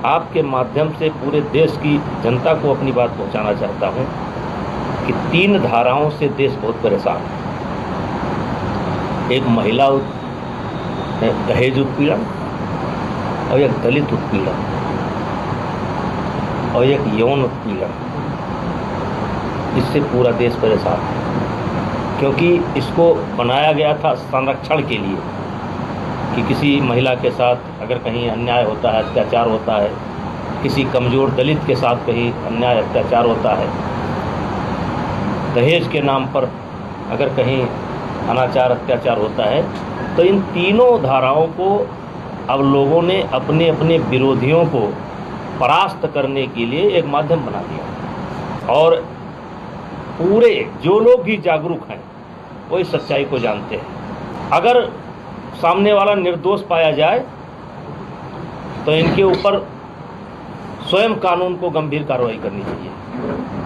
आपके माध्यम से पूरे देश की जनता को अपनी बात पहुंचाना चाहता हूं कि 3 धाराओं से देश बहुत परेशान है। एक महिला दहेज उत्पीड़न, और एक दलित उत्पीड़न, और एक यौन उत्पीड़न। इससे पूरा देश परेशान है, क्योंकि इसको बनाया गया था संरक्षण के लिए कि किसी महिला के साथ अगर कहीं अन्याय होता है, अत्याचार होता है, किसी कमज़ोर दलित के साथ कहीं अन्याय अत्याचार होता है, दहेज के नाम पर अगर कहीं अनाचार अत्याचार होता है, तो इन तीनों धाराओं को अब लोगों ने अपने अपने विरोधियों को परास्त करने के लिए एक माध्यम बना दिया। और पूरे जो लोग भी जागरूक हैं वो इस सच्चाई को जानते हैं। अगर सामने वाला निर्दोष पाया जाए तो इनके ऊपर स्वयं कानून को गंभीर कार्रवाई करनी चाहिए,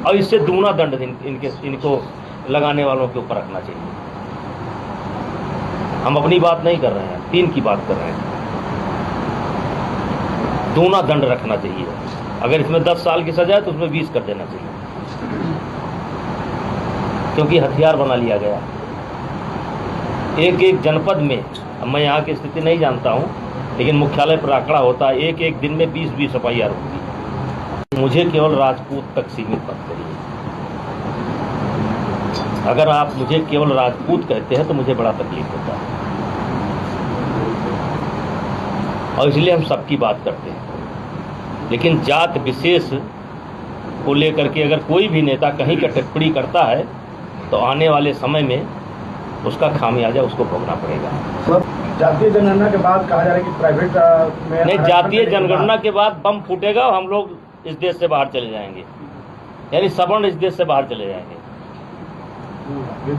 और इससे दूना दंड इनको लगाने वालों के ऊपर रखना चाहिए। हम अपनी बात नहीं कर रहे हैं, 3 की बात कर रहे हैं। दूना दंड रखना चाहिए। अगर इसमें 10 साल की सजा है तो उसमें 20 कर देना चाहिए, क्योंकि हथियार बना लिया गया। एक जनपद में, मैं यहाँ की स्थिति नहीं जानता हूँ, लेकिन मुख्यालय पर आंकड़ा होता है, एक दिन में 20-20 FIR होगी। मुझे केवल राजपूत तक सीमित मत करिए। अगर आप मुझे केवल राजपूत कहते हैं तो मुझे बड़ा तकलीफ होता है, और इसलिए हम सबकी बात करते हैं। लेकिन जात विशेष को लेकर के अगर कोई भी नेता कहीं का टिप्पणी करता है तो आने वाले समय में उसका खामियाजा उसको भोगना पड़ेगा। जातीय जनगणना के बाद कहा जा रहा है कि प्राइवेट में नहीं, जातीय जनगणना के बाद बम फूटेगा और हम लोग इस देश से बाहर चले जाएंगे, यानी सवर्ण इस देश से बाहर चले जाएंगे।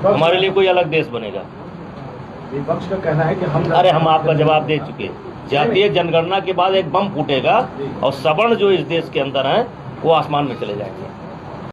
हमारे लिए कोई अलग देश बनेगा। विपक्ष का कहना है कि हम आपका जवाब दे चुके। जातीय जनगणना के बाद एक बम फूटेगा और सवर्ण जो इस देश के अंदर हैं वो आसमान में चले जाएंगे।